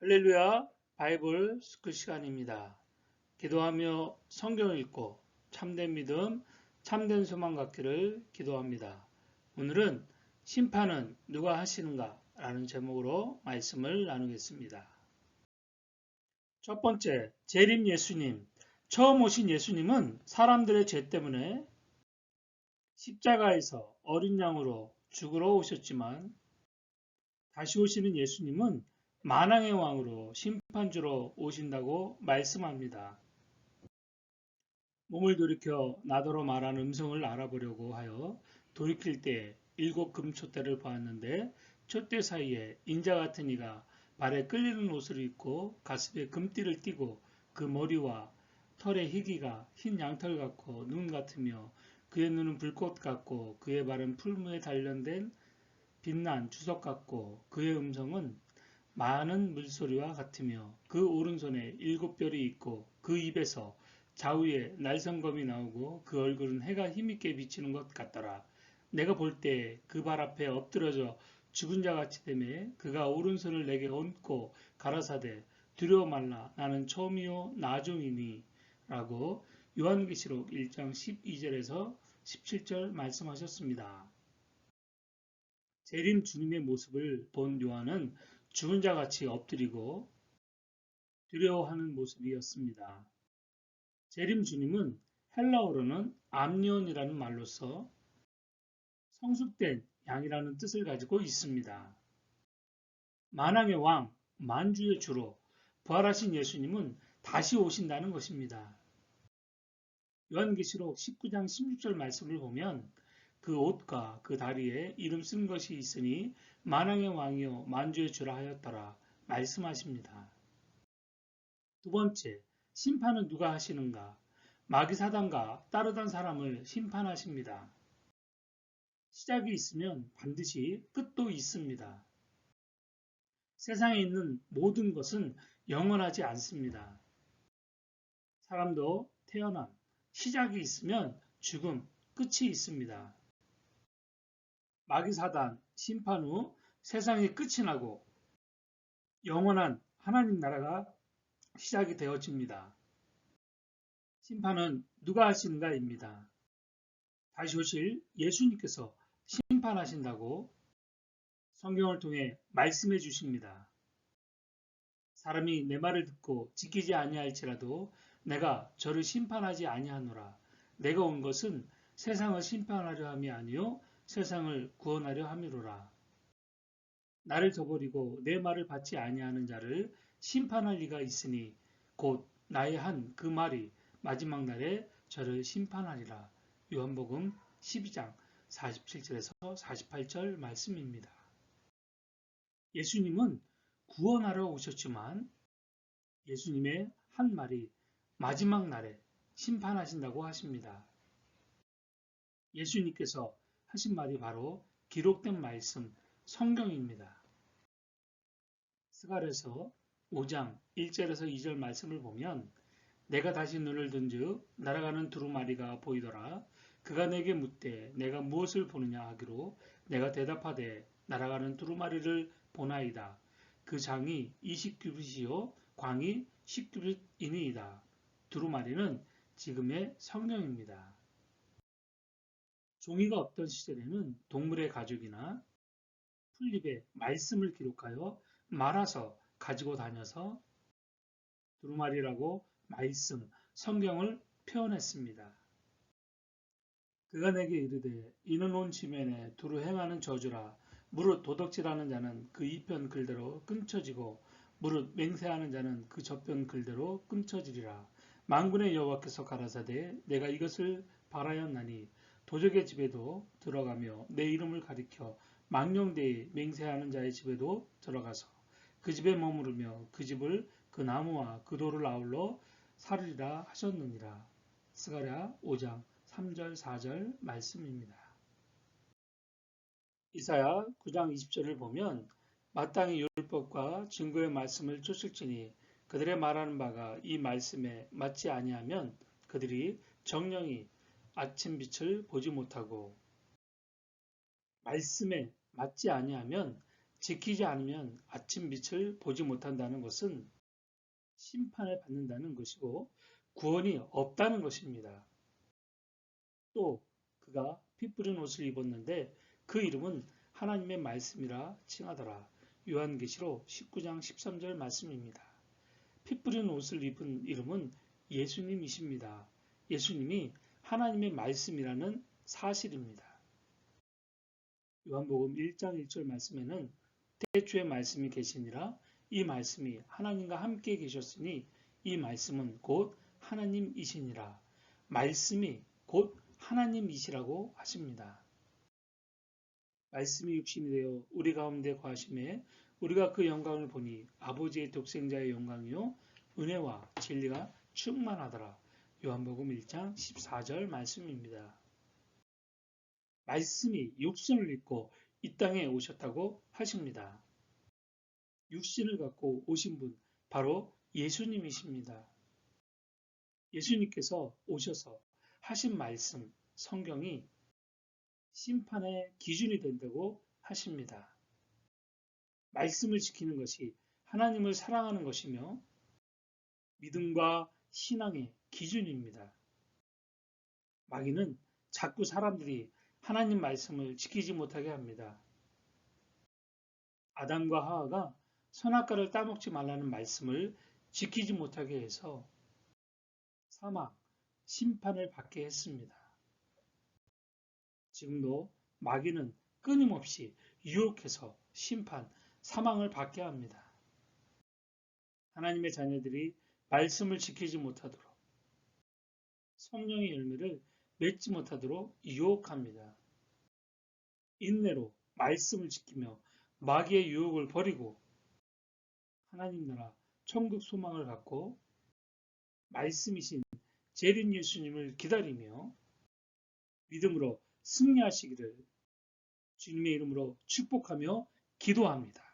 할렐루야, 바이블 스쿨 시간입니다. 기도하며 성경 읽고 참된 믿음, 참된 소망 갖기를 기도합니다. 오늘은 심판은 누가 하시는가? 라는 제목으로 말씀을 나누겠습니다. 첫 번째, 재림 예수님. 처음 오신 예수님은 사람들의 죄 때문에 십자가에서 어린 양으로 죽으러 오셨지만 다시 오시는 예수님은 만왕의 왕으로 심판주로 오신다고 말씀합니다. 몸을 돌이켜 나더러 말하는 음성을 알아보려고 하여 돌이킬 때 일곱 금촛대를 보았는데 촛대 사이에 인자 같은 이가 발에 끌리는 옷을 입고 가슴에 금띠를 띠고 그 머리와 털의 희기가 흰 양털 같고 눈 같으며 그의 눈은 불꽃 같고 그의 발은 풀무에 단련된 빛난 주석 같고 그의 음성은 많은 물소리와 같으며 그 오른손에 일곱 별이 있고 그 입에서 좌우에 날성검이 나오고 그 얼굴은 해가 힘있게 비치는 것 같더라. 내가 볼 때 그 발 앞에 엎드러져 죽은 자 같이 되매 그가 오른손을 내게 얹고 가라사대 두려워 말라 나는 처음이요 나중이니 라고 요한계시록 1장 12절에서 17절 말씀하셨습니다. 재림 주님의 모습을 본 요한은 죽은 자 같이 엎드리고 두려워하는 모습이었습니다. 재림 주님은 헬라어로는 암니온이라는 말로서 성숙된 양이라는 뜻을 가지고 있습니다. 만왕의 왕, 만주의 주로 부활하신 예수님은 다시 오신다는 것입니다. 요한계시록 19장 16절 말씀을 보면 그 옷과 그 다리에 이름 쓴 것이 있으니 만왕의 왕이요 만주의 주라 하였더라 말씀하십니다. 두 번째, 심판은 누가 하시는가? 마귀 사단과 따르던 사람을 심판하십니다. 시작이 있으면 반드시 끝도 있습니다. 세상에 있는 모든 것은 영원하지 않습니다. 사람도 태어남, 시작이 있으면 죽음, 끝이 있습니다. 마귀 사단 심판 후 세상이 끝이 나고 영원한 하나님 나라가 시작이 되어집니다. 심판은 누가 하시는가입니다. 다시 오실 예수님께서 심판하신다고 성경을 통해 말씀해 주십니다. 사람이 내 말을 듣고 지키지 아니할지라도 내가 저를 심판하지 아니하노라. 내가 온 것은 세상을 심판하려 함이 아니요 세상을 구원하려 함이로라. 나를 저버리고 내 말을 받지 아니하는 자를 심판할 리가 있으니 곧 나의 한 그 말이 마지막 날에 저를 심판하리라. 요한복음 12장 47절에서 48절 말씀입니다. 예수님은 구원하러 오셨지만 예수님의 한 말이 마지막 날에 심판하신다고 하십니다. 예수님께서 하신 말이 바로 기록된 말씀 성경입니다. 스가랴서 5장 1절에서 2절 말씀을 보면 내가 다시 눈을 든즉 날아가는 두루마리가 보이더라. 그가 내게 묻되 내가 무엇을 보느냐 하기로 내가 대답하되 날아가는 두루마리를 보나이다. 그 장이 20규빗이요 광이 10규빗이니이다. 두루마리는 지금의 성령입니다. 종이가 없던 시절에는 동물의 가죽이나 풀잎에 말씀을 기록하여 말아서 가지고 다녀서 두루마리라고 말씀, 성경을 표현했습니다. 그가 내게 이르되 이는 온 지면에 두루 행하는 저주라. 무릇 도덕질하는 자는 그 이편 글대로 끊쳐지고 무릇 맹세하는 자는 그 저편 글대로 끊쳐지리라. 만군의 여호와께서 가라사대 내가 이것을 바라였나니 도적의 집에도 들어가며 내 이름을 가리켜 망령되이 맹세하는 자의 집에도 들어가서 그 집에 머무르며 그 집을 그 나무와 그 돌을 아울러 살으리라 하셨느니라. 스가랴 5장 3절 4절 말씀입니다. 이사야 9장 20절을 보면 마땅히 율법과 증거의 말씀을 쫓을지니 그들의 말하는 바가 이 말씀에 맞지 아니하면 그들이 정령이 아침 빛을 보지 못하고 말씀에 맞지 아니하면 지키지 않으면 아침 빛을 보지 못한다는 것은 심판을 받는다는 것이고 구원이 없다는 것입니다. 또 그가 피 뿌린 옷을 입었는데 그 이름은 하나님의 말씀이라 칭하더라. 요한계시록 19장 13절 말씀입니다. 피 뿌린 옷을 입은 이름은 예수님이십니다. 예수님이 하나님의 말씀이라는 사실입니다. 요한복음 1장 1절 말씀에는 태초에 말씀이 계시니라 이 말씀이 하나님과 함께 계셨으니 이 말씀은 곧 하나님이시니라. 말씀이 곧 하나님이시라고 하십니다. 말씀이 육신이 되어 우리 가운데 거하심에 우리가 그 영광을 보니 아버지의 독생자의 영광이요 은혜와 진리가 충만하더라. 요한복음 1장 14절 말씀입니다. 말씀이 육신을 입고 이 땅에 오셨다고 하십니다. 육신을 갖고 오신 분 바로 예수님이십니다. 예수님께서 오셔서 하신 말씀, 성경이 심판의 기준이 된다고 하십니다. 말씀을 지키는 것이 하나님을 사랑하는 것이며 믿음과 신앙의 기준입니다. 마귀는 자꾸 사람들이 하나님 말씀을 지키지 못하게 합니다. 아담과 하와가 선악과를 따먹지 말라는 말씀을 지키지 못하게 해서 사망, 심판을 받게 했습니다. 지금도 마귀는 끊임없이 유혹해서 심판, 사망을 받게 합니다. 하나님의 자녀들이 말씀을 지키지 못하도록 성령의 열매를 맺지 못하도록 유혹합니다. 인내로 말씀을 지키며 마귀의 유혹을 버리고 하나님 나라 천국 소망을 갖고 말씀이신 재림 예수님을 기다리며 믿음으로 승리하시기를 주님의 이름으로 축복하며 기도합니다.